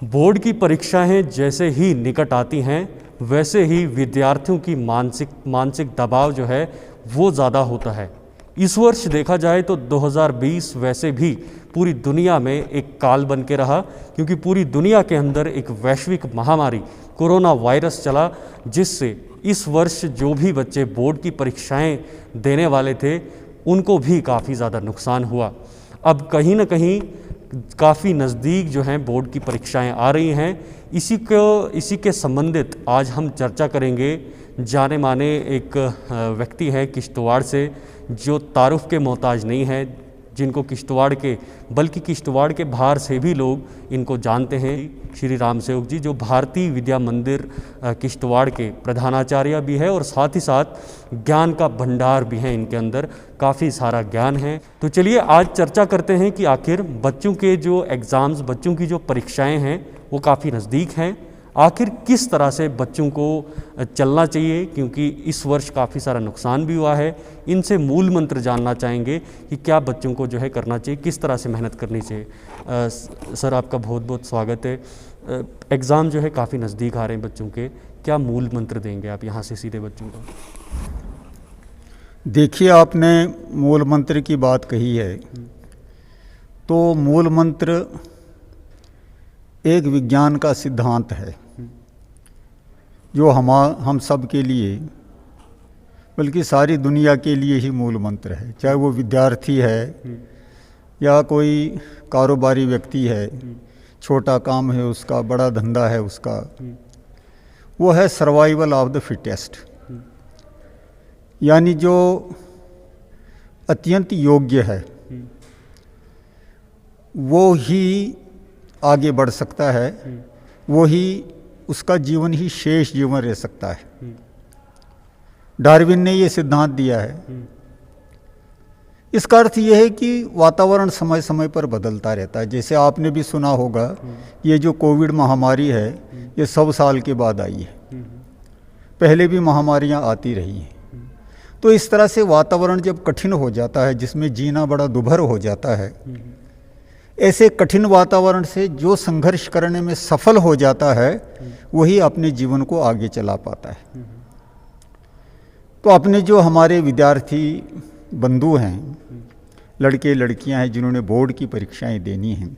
Board की परीक्षाएं जैसे ही निकट आती हैं वैसे ही विद्यार्थियों की मानसिक दबाव जो है वो ज़्यादा होता है। इस वर्ष देखा जाए तो 2020 वैसे भी पूरी दुनिया में एक काल बन के रहा, क्योंकि पूरी दुनिया के अंदर एक वैश्विक महामारी कोरोना वायरस चला, जिससे इस वर्ष जो भी बच्चे बोर्ड की परीक्षाएं देने वाले थे उनको भी काफ़ी ज़्यादा नुकसान हुआ। अब कहीं ना कहीं काफ़ी नज़दीक जो हैं बोर्ड की परीक्षाएं आ रही हैं। इसी के संबंधित आज हम चर्चा करेंगे। जाने माने एक व्यक्ति है किश्तवाड़ से, जो तारुफ के मोहताज नहीं है, जिनको किश्तवाड़ के बल्कि किश्तवाड़ के बाहर से भी लोग इनको जानते हैं। श्री राम सेवक जी, जो भारतीय विद्या मंदिर किश्तवाड़ के प्रधानाचार्य भी है और साथ ही साथ ज्ञान का भंडार भी है, इनके अंदर काफ़ी सारा ज्ञान है। तो चलिए आज चर्चा करते हैं कि आखिर बच्चों के जो एग्ज़ाम्स, बच्चों की जो परीक्षाएं हैं वो काफ़ी नज़दीक हैं। आखिर किस तरह से बच्चों को चलना चाहिए, क्योंकि इस वर्ष काफ़ी सारा नुकसान भी हुआ है। इनसे मूल मंत्र जानना चाहेंगे कि क्या बच्चों को जो है करना चाहिए, किस तरह से मेहनत करनी चाहिए। सर आपका बहुत बहुत स्वागत है। एग्ज़ाम जो है काफ़ी नज़दीक आ रहे हैं बच्चों के, क्या मूल मंत्र देंगे आप यहाँ से सीधे बच्चों को? देखिए, आपने मूल मंत्र की बात कही है, तो मूल मंत्र एक विज्ञान का सिद्धांत है जो हम सब के लिए, बल्कि सारी दुनिया के लिए ही मूल मंत्र है। चाहे वो विद्यार्थी है या कोई कारोबारी व्यक्ति है, छोटा काम है उसका, बड़ा धंधा है उसका, वो है सर्वाइवल ऑफ द फिटेस्ट। यानी जो अत्यंत योग्य है वो ही आगे बढ़ सकता है, वो ही उसका जीवन ही शेष जीवन रह सकता है। डार्विन ने ये सिद्धांत दिया है। इसका अर्थ यह है कि वातावरण समय समय पर बदलता रहता है। जैसे आपने भी सुना होगा, ये जो कोविड महामारी है ये 100 साल के बाद आई है, पहले भी महामारियां आती रही हैं। तो इस तरह से वातावरण जब कठिन हो जाता है, जिसमें जीना बड़ा दुभर हो जाता है, ऐसे कठिन वातावरण से जो संघर्ष करने में सफल हो जाता है वही अपने जीवन को आगे चला पाता है। तो अपने जो हमारे विद्यार्थी बंधु हैं, लड़के लड़कियां हैं जिन्होंने बोर्ड की परीक्षाएं देनी हैं,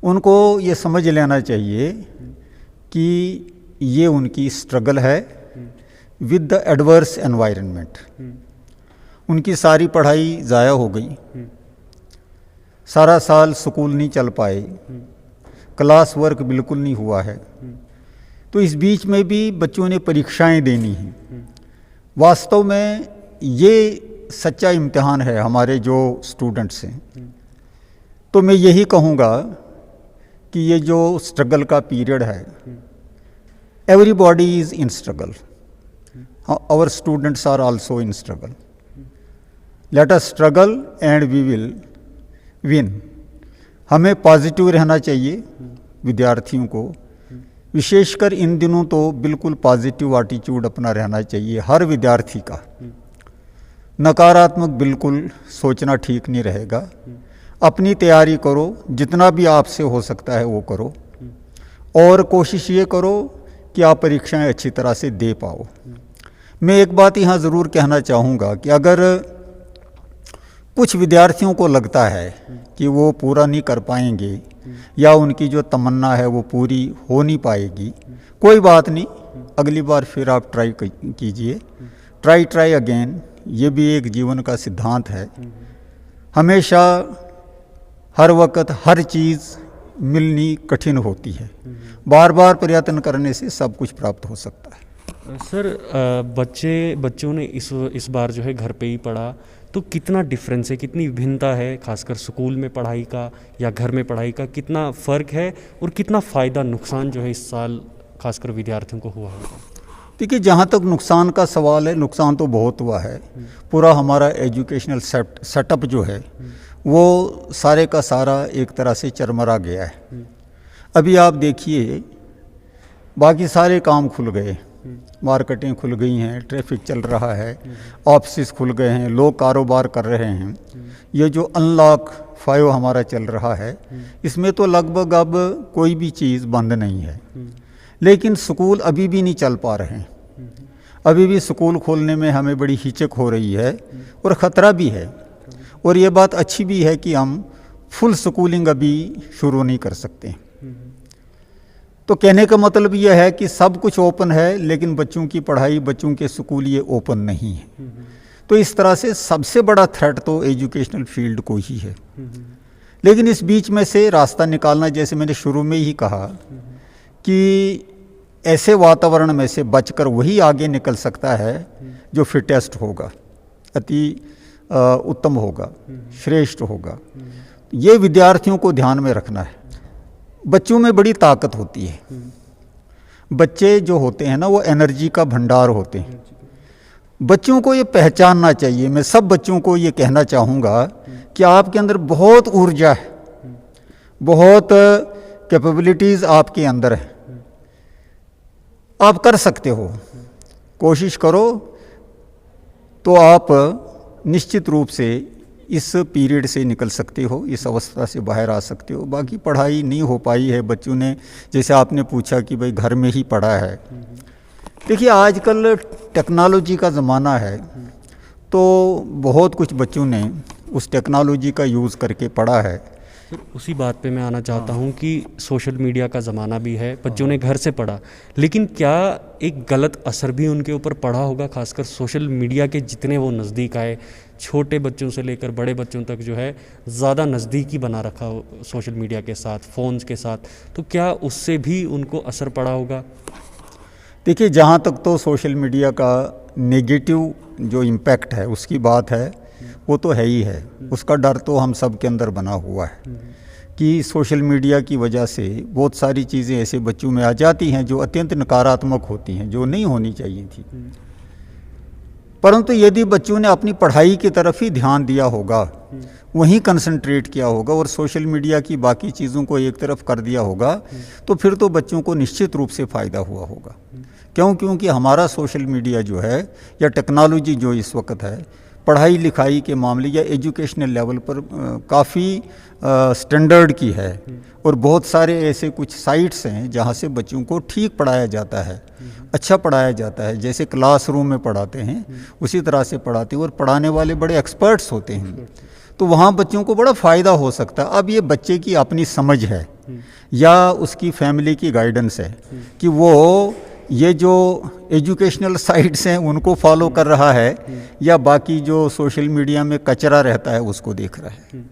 उनको ये समझ लेना चाहिए कि ये उनकी स्ट्रगल है विद द एडवर्स एनवायरनमेंट। उनकी सारी पढ़ाई ज़ाया हो गई, सारा साल स्कूल नहीं चल पाए, क्लास वर्क बिल्कुल नहीं हुआ है, तो इस बीच में भी बच्चों ने परीक्षाएं देनी हैं। वास्तव में ये सच्चा इम्तिहान है हमारे जो स्टूडेंट्स हैं। तो मैं यही कहूँगा कि ये जो स्ट्रगल का पीरियड है, everybody is in struggle, our students are also in struggle. Let us struggle and we will win. हमें पॉजिटिव रहना चाहिए विद्यार्थियों को, विशेषकर इन दिनों तो बिल्कुल पॉजिटिव एटीट्यूड अपना रहना चाहिए हर विद्यार्थी का। नकारात्मक बिल्कुल सोचना ठीक नहीं रहेगा। अपनी तैयारी करो, जितना भी आपसे हो सकता है वो करो, और कोशिश ये करो कि आप परीक्षाएं अच्छी तरह से दे पाओ। मैं एक बात यहाँ ज़रूर कहना चाहूँगा कि अगर कुछ विद्यार्थियों को लगता है कि वो पूरा नहीं कर पाएंगे या उनकी जो तमन्ना है वो पूरी हो नहीं पाएगी, कोई बात नहीं, अगली बार फिर आप ट्राई कीजिए। ट्राई अगेन, ये भी एक जीवन का सिद्धांत है। हमेशा हर वक्त हर चीज़ मिलनी कठिन होती है, बार बार प्रयत्न करने से सब कुछ प्राप्त हो सकता है। सर बच्चों ने इस बार जो है घर पे ही पढ़ा, तो कितना डिफरेंस है, कितनी विभिन्नता है, खासकर स्कूल में पढ़ाई का या घर में पढ़ाई का कितना फ़र्क है, और कितना फ़ायदा नुकसान जो है इस साल खासकर विद्यार्थियों को हुआ होगा? देखिए, जहाँ तक नुकसान का सवाल है, नुकसान तो बहुत हुआ है। पूरा हमारा एजुकेशनल सेटअप जो है वो सारे का सारा एक तरह से चरमरा गया है। अभी आप देखिए, बाकी सारे काम खुल गए, मार्केटें खुल गई हैं, ट्रैफिक चल रहा है, ऑफिस खुल गए हैं, लोग कारोबार कर रहे हैं। ये जो अनलॉक 5 हमारा चल रहा है, इसमें तो लगभग अब कोई भी चीज़ बंद नहीं है। लेकिन स्कूल अभी भी नहीं चल पा रहे हैं। अभी भी स्कूल खोलने में हमें बड़ी हिचक हो रही है और ख़तरा भी है। और ये बात अच्छी भी है कि हम फुल स्कूलिंग अभी शुरू नहीं कर सकते। तो कहने का मतलब यह है कि सब कुछ ओपन है, लेकिन बच्चों की पढ़ाई, बच्चों के स्कूल ये ओपन नहीं है। तो इस तरह से सबसे बड़ा थ्रेट तो एजुकेशनल फील्ड को ही है। लेकिन इस बीच में से रास्ता निकालना, जैसे मैंने शुरू में ही कहा कि ऐसे वातावरण में से बचकर वही आगे निकल सकता है जो फिटेस्ट होगा, अति उत्तम होगा, श्रेष्ठ होगा। ये विद्यार्थियों को ध्यान में रखना है। बच्चों में बड़ी ताकत होती है। बच्चे जो होते हैं ना, वो एनर्जी का भंडार होते हैं। बच्चों को ये पहचानना चाहिए। मैं सब बच्चों को ये कहना चाहूँगा कि आपके अंदर बहुत ऊर्जा है, बहुत कैपेबिलिटीज़ आपके अंदर है, आप कर सकते हो। कोशिश करो तो आप निश्चित रूप से इस पीरियड से निकल सकते हो, इस अवस्था से बाहर आ सकते हो। बाकी पढ़ाई नहीं हो पाई है बच्चों ने, जैसे आपने पूछा कि भाई घर में ही पढ़ा है। देखिए आजकल टेक्नोलॉजी का ज़माना है, तो बहुत कुछ बच्चों ने उस टेक्नोलॉजी का यूज़ करके पढ़ा है। फिर उसी बात पे मैं आना चाहता हूँ कि सोशल मीडिया का ज़माना भी है, बच्चों ने घर से पढ़ा, लेकिन क्या एक गलत असर भी उनके ऊपर पड़ा होगा? खासकर सोशल मीडिया के जितने वो नज़दीक आए, छोटे बच्चों से लेकर बड़े बच्चों तक जो है ज़्यादा नज़दीकी बना रखा हो सोशल मीडिया के साथ, फ़ोन्स के साथ, तो क्या उससे भी उनको असर पड़ा होगा? देखिए जहाँ तक तो सोशल मीडिया का नेगेटिव जो इम्पैक्ट है उसकी बात है, वो तो है ही है। उसका डर तो हम सब के अंदर बना हुआ है कि सोशल मीडिया की वजह से बहुत सारी चीज़ें ऐसे बच्चों में आ जाती हैं जो अत्यंत नकारात्मक होती हैं, जो नहीं होनी चाहिए थी। परंतु यदि बच्चों ने अपनी पढ़ाई की तरफ ही ध्यान दिया होगा, वहीं कंसंट्रेट किया होगा और सोशल मीडिया की बाकी चीज़ों को एक तरफ कर दिया होगा, तो फिर तो बच्चों को निश्चित रूप से फ़ायदा हुआ होगा। क्योंकि हमारा सोशल मीडिया जो है या टेक्नोलॉजी जो इस वक्त है, पढ़ाई लिखाई के मामले या एजुकेशनल लेवल पर काफ़ी स्टैंडर्ड की है। और बहुत सारे ऐसे कुछ साइट्स हैं जहाँ से बच्चों को ठीक पढ़ाया जाता है, अच्छा पढ़ाया जाता है। जैसे क्लासरूम में पढ़ाते हैं उसी तरह से पढ़ाते हैं, और पढ़ाने वाले बड़े एक्सपर्ट्स होते हैं, तो वहाँ बच्चों को बड़ा फ़ायदा हो सकता है। अब ये बच्चे की अपनी समझ है या उसकी फैमिली की गाइडेंस है कि वो ये जो एजुकेशनल साइट्स हैं उनको फॉलो कर रहा है या बाकी जो सोशल मीडिया में कचरा रहता है उसको देख रहा है।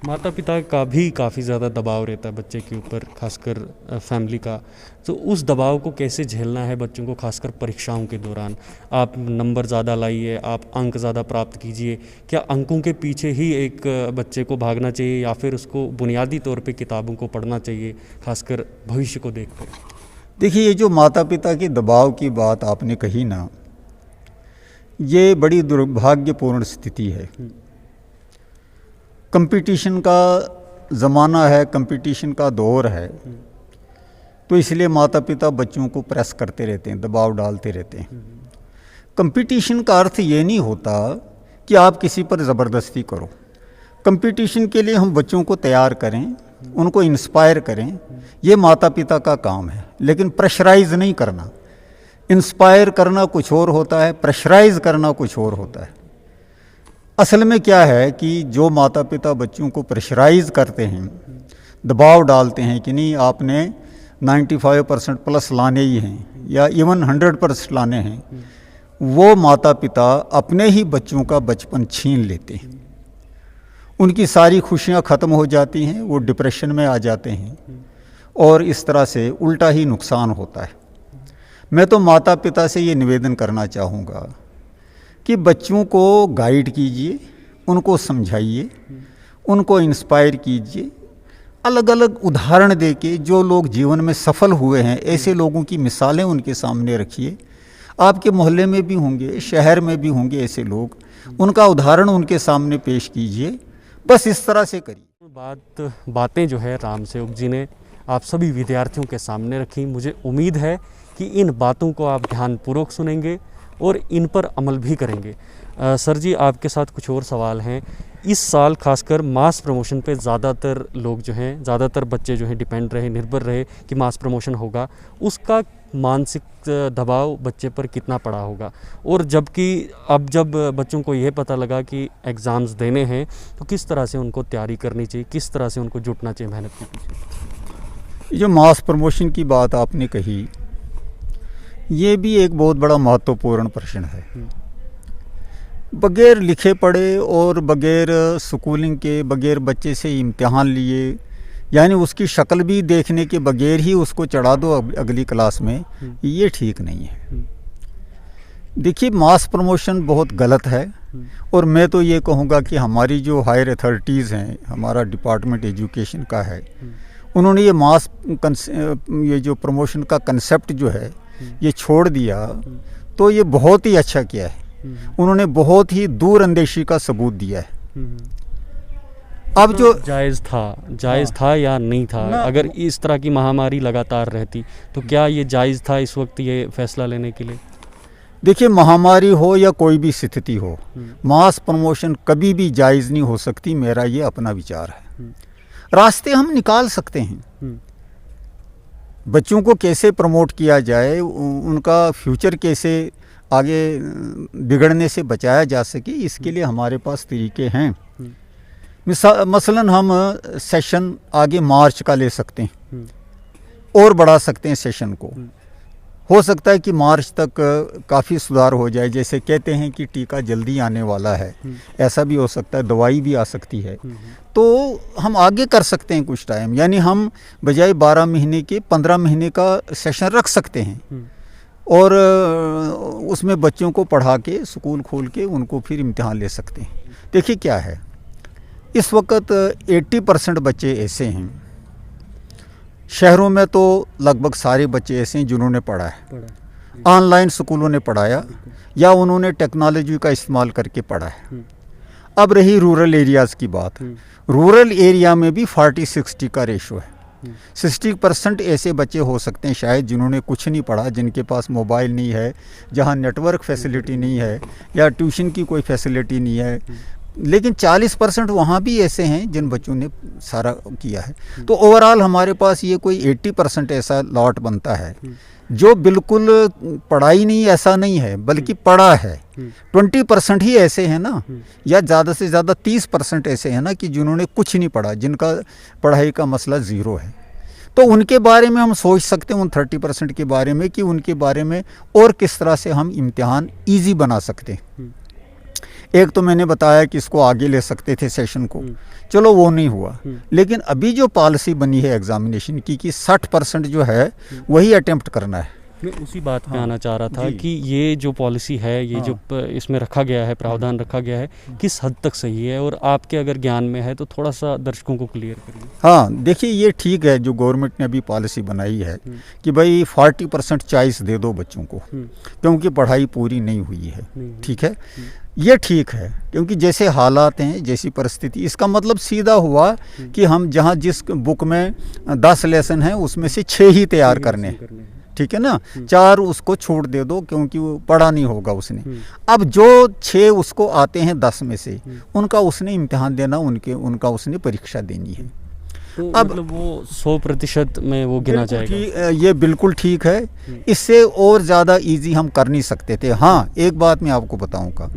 माता पिता का भी काफ़ी ज़्यादा दबाव रहता है बच्चे के ऊपर, खासकर फैमिली का। तो उस दबाव को कैसे झेलना है बच्चों को, खासकर परीक्षाओं के दौरान? आप नंबर ज़्यादा लाइए, आप अंक ज़्यादा प्राप्त कीजिए, क्या अंकों के पीछे ही एक बच्चे को भागना चाहिए या फिर उसको बुनियादी तौर पे किताबों को पढ़ना चाहिए, खासकर भविष्य को देखकर? देखिए ये जो माता पिता के दबाव की बात आपने कही ना, ये बड़ी दुर्भाग्यपूर्ण स्थिति है। कंपटीशन का ज़माना है, कंपटीशन का दौर है, तो इसलिए माता पिता बच्चों को प्रेस करते रहते हैं, दबाव डालते रहते हैं। कंपटीशन का अर्थ ये नहीं होता कि आप किसी पर ज़बरदस्ती करो। कंपटीशन के लिए हम बच्चों को तैयार करें, उनको इंस्पायर करें, ये माता पिता का काम है। लेकिन प्रेशराइज़ नहीं करना। इंस्पायर करना कुछ और होता है, प्रेशराइज़ करना कुछ और होता है। असल में क्या है कि जो माता पिता बच्चों को प्रेशराइज़ करते हैं, दबाव डालते हैं कि नहीं आपने 95% प्लस लाने ही हैं या इवन 100% लाने हैं, वो माता पिता अपने ही बच्चों का बचपन छीन लेते हैं। उनकी सारी खुशियां ख़त्म हो जाती हैं, वो डिप्रेशन में आ जाते हैं और इस तरह से उल्टा ही नुकसान होता है। मैं तो माता पिता से ये निवेदन करना चाहूँगा कि बच्चों को गाइड कीजिए, उनको समझाइए, उनको इंस्पायर कीजिए, अलग अलग उदाहरण देके जो लोग जीवन में सफल हुए हैं ऐसे लोगों की मिसालें उनके सामने रखिए। आपके मोहल्ले में भी होंगे, शहर में भी होंगे ऐसे लोग, उनका उदाहरण उनके सामने पेश कीजिए। बस इस तरह से करिए। बातें जो है राम सेवक जी ने आप सभी विद्यार्थियों के सामने रखी। मुझे उम्मीद है कि इन बातों को आप ध्यानपूर्वक सुनेंगे और इन पर अमल भी करेंगे। सर जी, आपके साथ कुछ और सवाल हैं। इस साल खासकर मास प्रमोशन पे ज़्यादातर लोग जो हैं, ज़्यादातर बच्चे जो हैं डिपेंड रहे, निर्भर रहे कि मास प्रमोशन होगा। उसका मानसिक दबाव बच्चे पर कितना पड़ा होगा, और जबकि अब जब बच्चों को यह पता लगा कि एग्ज़ाम्स देने हैं तो किस तरह से उनको तैयारी करनी चाहिए, किस तरह से उनको जुटना चाहिए मेहनत के पीछे? जो मास प्रमोशन की बात आपने कही, ये भी एक बहुत बड़ा महत्वपूर्ण प्रश्न है। बगैर लिखे पढ़े और बगैर स्कूलिंग के, बगैर बच्चे से इम्तिहान लिए, यानी उसकी शक्ल भी देखने के बगैर ही उसको चढ़ा दो अगली क्लास में, ये ठीक नहीं है। देखिए, मास प्रमोशन बहुत गलत है, और मैं तो ये कहूँगा कि हमारी जो हायर अथॉरिटीज़ हैं, हमारा डिपार्टमेंट एजुकेशन का है, उन्होंने ये जो प्रमोशन का कंसेप्ट जो है ये छोड़ दिया, तो ये बहुत ही अच्छा किया है। उन्होंने बहुत ही दूरअंदेशी का सबूत दिया है। अब जो जायज़ था या नहीं था? अगर इस तरह की महामारी लगातार रहती तो क्या ये जायज़ था इस वक्त ये फैसला लेने के लिए? देखिए, महामारी हो या कोई भी स्थिति हो, मास प्रमोशन कभी भी जायज़ नहीं हो सकती। मेरा ये अपना विचार है। रास्ते हम निकाल सकते हैं, बच्चों को कैसे प्रमोट किया जाए, उनका फ्यूचर कैसे आगे बिगड़ने से बचाया जा सके, इसके लिए हमारे पास तरीके हैं। मसलन हम सेशन आगे मार्च का ले सकते हैं और बढ़ा सकते हैं सेशन को। हो सकता है कि मार्च तक काफ़ी सुधार हो जाए। जैसे कहते हैं कि टीका जल्दी आने वाला है, ऐसा भी हो सकता है, दवाई भी आ सकती है, तो हम आगे कर सकते हैं कुछ टाइम। यानी हम बजाय 12 महीने के 15 महीने का सेशन रख सकते हैं, और उसमें बच्चों को पढ़ा के स्कूल खोल के उनको फिर इम्तिहान ले सकते हैं। देखिए क्या है, इस वक्त 80% बच्चे ऐसे हैं, शहरों में तो लगभग सारे बच्चे ऐसे हैं जिन्होंने पढ़ा है, ऑनलाइन स्कूलों ने पढ़ाया या उन्होंने टेक्नोलॉजी का इस्तेमाल करके पढ़ा है। अब रही रूरल एरियाज़ की बात, रूरल एरिया में भी 40-60 का रेशो है। 60% ऐसे बच्चे हो सकते हैं शायद जिन्होंने कुछ नहीं पढ़ा, जिनके पास मोबाइल नहीं है, जहां नेटवर्क फैसिलिटी नहीं है या ट्यूशन की कोई फैसिलिटी नहीं है। लेकिन 40% वहाँ भी ऐसे हैं जिन बच्चों ने सारा किया है। तो ओवरऑल हमारे पास ये कोई 80% ऐसा लॉट बनता है जो बिल्कुल पढ़ाई नहीं, ऐसा नहीं है, बल्कि पढ़ा है। 20% ही ऐसे हैं ना, या ज़्यादा से ज़्यादा 30% ऐसे हैं ना कि जिन्होंने कुछ नहीं पढ़ा, जिनका पढ़ाई का मसला ज़ीरो है। तो उनके बारे में हम सोच सकते हैं, उन 30% के बारे में, कि उनके बारे में और किस तरह से हम इम्तिहान ईजी बना सकते हैं। एक तो मैंने बताया कि इसको आगे ले सकते थे सेशन को, चलो वो नहीं हुआ। लेकिन अभी जो पॉलिसी बनी है एग्जामिनेशन की कि 60% जो है वही अटेम्प्ट करना है। मैं उसी बात पे आना चाह रहा था कि ये जो पॉलिसी है, ये जो इसमें रखा गया है, प्रावधान रखा गया है, किस हद तक सही है, और आपके अगर ज्ञान में है तो थोड़ा सा दर्शकों को क्लियर करिए। हाँ, देखिए, ये ठीक है जो गवर्नमेंट ने अभी पॉलिसी बनाई है कि भाई 40% चॉइस दे दो बच्चों को, क्योंकि पढ़ाई पूरी नहीं हुई है। ठीक है, ये ठीक है, क्योंकि जैसे हालात हैं, जैसी परिस्थिति, इसका मतलब सीधा हुआ कि हम जहाँ जिस बुक में 10 लेसन हैं उसमें से 6 ही तैयार करने हैं। ठीक है ना, 4 उसको छोड़ दे दो क्योंकि वो पढ़ा नहीं होगा उसने। अब जो 6 उसको आते हैं 10 में से, उनका उसने इम्तिहान देना, उनका उसने परीक्षा देनी है। तो अब मतलब वो 100% में वो गिना जाएगा। ये बिल्कुल ठीक है, इससे और ज़्यादा इजी हम कर नहीं सकते थे। हाँ, एक बात मैं आपको बताऊंगा,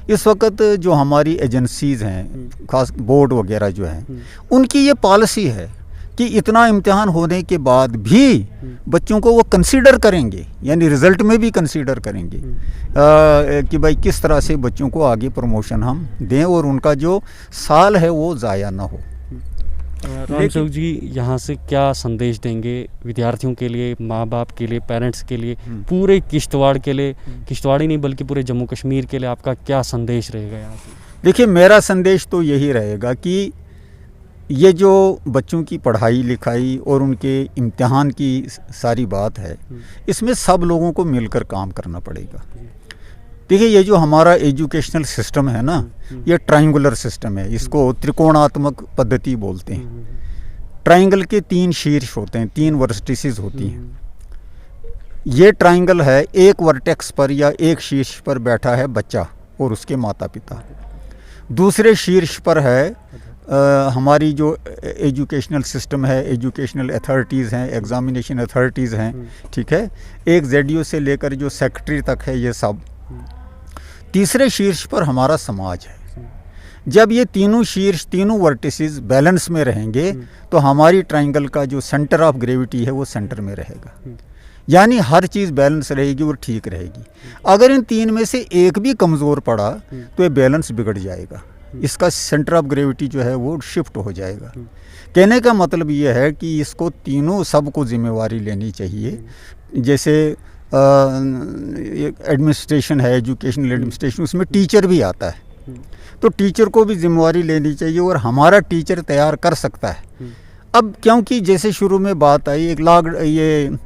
इस वक्त जो हमारी एजेंसीज़ हैं, खास बोर्ड वगैरह जो हैं, उनकी ये पॉलिसी है कि इतना इम्तिहान होने के बाद भी बच्चों को वो कंसीडर करेंगे, यानी रिज़ल्ट में भी कंसीडर करेंगे कि भाई किस तरह से बच्चों को आगे प्रमोशन हम दें और उनका जो साल है वो ज़ाया ना हो। रामसेवक जी, यहाँ से क्या संदेश देंगे विद्यार्थियों के लिए, माँ बाप के लिए, पेरेंट्स के लिए, पूरे किश्तवाड़ के लिए, किश्तवाड़ ही नहीं बल्कि पूरे जम्मू कश्मीर के लिए आपका क्या संदेश रहेगा यहाँ से? देखिए, मेरा संदेश तो यही रहेगा कि ये जो बच्चों की पढ़ाई लिखाई और उनके इम्तिहान की सारी बात है, इसमें सब लोगों को मिलकर काम करना पड़ेगा। देखिए, ये जो हमारा एजुकेशनल सिस्टम है ना, ये ट्रायंगुलर सिस्टम है, इसको त्रिकोणात्मक पद्धति बोलते हैं। ट्रायंगल के 3 शीर्ष होते हैं, 3 वर्टिसेस होती हैं। ये ट्राइंगल है, एक वर्टेक्स पर या एक शीर्ष पर बैठा है बच्चा और उसके माता पिता, दूसरे शीर्ष पर है हमारी जो एजुकेशनल सिस्टम है, एजुकेशनल अथॉरिटीज़ हैं, एग्जामिनेशन अथॉरिटीज़ हैं, ठीक है, एक जेडीओ से लेकर जो सेक्रेटरी तक है ये सब। तीसरे शीर्ष पर हमारा समाज है। जब ये तीनों शीर्ष, तीनों वर्टिसेस बैलेंस में रहेंगे तो हमारी ट्राइंगल का जो सेंटर ऑफ ग्रेविटी है वो सेंटर में रहेगा, यानी हर चीज़ बैलेंस रहेगी और ठीक रहेगी। अगर इन तीन में से एक भी कमज़ोर पड़ा तो ये बैलेंस बिगड़ जाएगा, इसका सेंटर ऑफ ग्रेविटी जो है वो शिफ्ट हो जाएगा। कहने का मतलब ये है कि इसको तीनों सबको जिम्मेवारी लेनी चाहिए। जैसे एडमिनिस्ट्रेशन है, एजुकेशनल एडमिनिस्ट्रेशन, उसमें टीचर भी आता है, तो टीचर को भी जिम्मेवारी लेनी चाहिए और हमारा टीचर तैयार कर सकता है। अब क्योंकि जैसे शुरू में बात आई, एक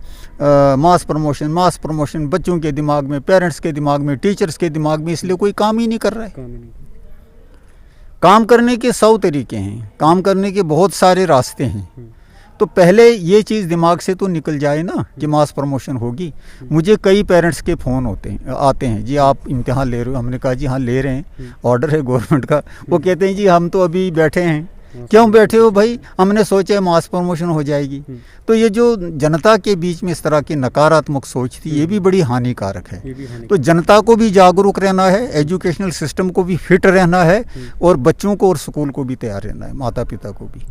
मास प्रमोशन बच्चों के दिमाग में, पेरेंट्स के दिमाग में, टीचर्स के दिमाग में, इसलिए कोई काम ही नहीं कर रहा है। काम करने के 100 तरीके हैं, काम करने के बहुत सारे रास्ते हैं, तो पहले ये चीज़ दिमाग से तो निकल जाए ना कि मास प्रमोशन होगी। मुझे कई पेरेंट्स के फ़ोन आते हैं, जी आप इम्तिहान ले रहे हो? हमने कहा जी हाँ ले रहे हैं, ऑर्डर है गवर्नमेंट का। वो कहते हैं जी हम तो अभी बैठे हैं। क्यों बैठे हो भाई? हमने सोचा मास प्रमोशन हो जाएगी। तो ये जो जनता के बीच में इस तरह की नकारात्मक सोच थी, ये भी बड़ी हानिकारक है। तो जनता को भी जागरूक रहना है, एजुकेशनल सिस्टम को भी फिट रहना है, और बच्चों को और स्कूल को भी तैयार रहना है, माता पिता को भी।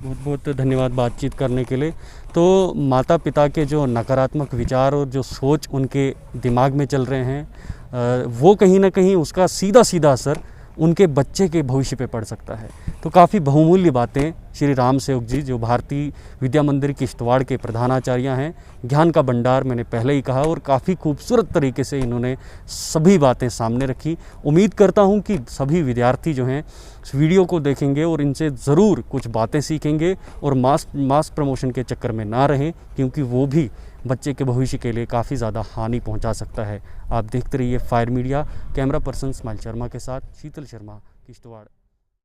बहुत बहुत धन्यवाद बातचीत करने के लिए। तो माता पिता के जो नकारात्मक विचार और जो सोच उनके दिमाग में चल रहे हैं, वो कहीं ना कहीं उसका सीधा सीधा असर उनके बच्चे के भविष्य पे पड़ सकता है। तो काफ़ी बहुमूल्य बातें श्री राम सेवक जी, जो भारतीय विद्या मंदिर किश्तवाड़ के प्रधानाचार्य हैं, ज्ञान का भंडार मैंने पहले ही कहा, और काफ़ी खूबसूरत तरीके से इन्होंने सभी बातें सामने रखी। उम्मीद करता हूं कि सभी विद्यार्थी जो हैं इस वीडियो को देखेंगे और इनसे ज़रूर कुछ बातें सीखेंगे और मास प्रमोशन के चक्कर में ना रहें, क्योंकि वो भी बच्चे के भविष्य के लिए काफ़ी ज़्यादा हानि पहुंचा सकता है। आप देखते रहिए fire media. Camera person smile Sharma के साथ शीतल शर्मा, किश्तवाड़।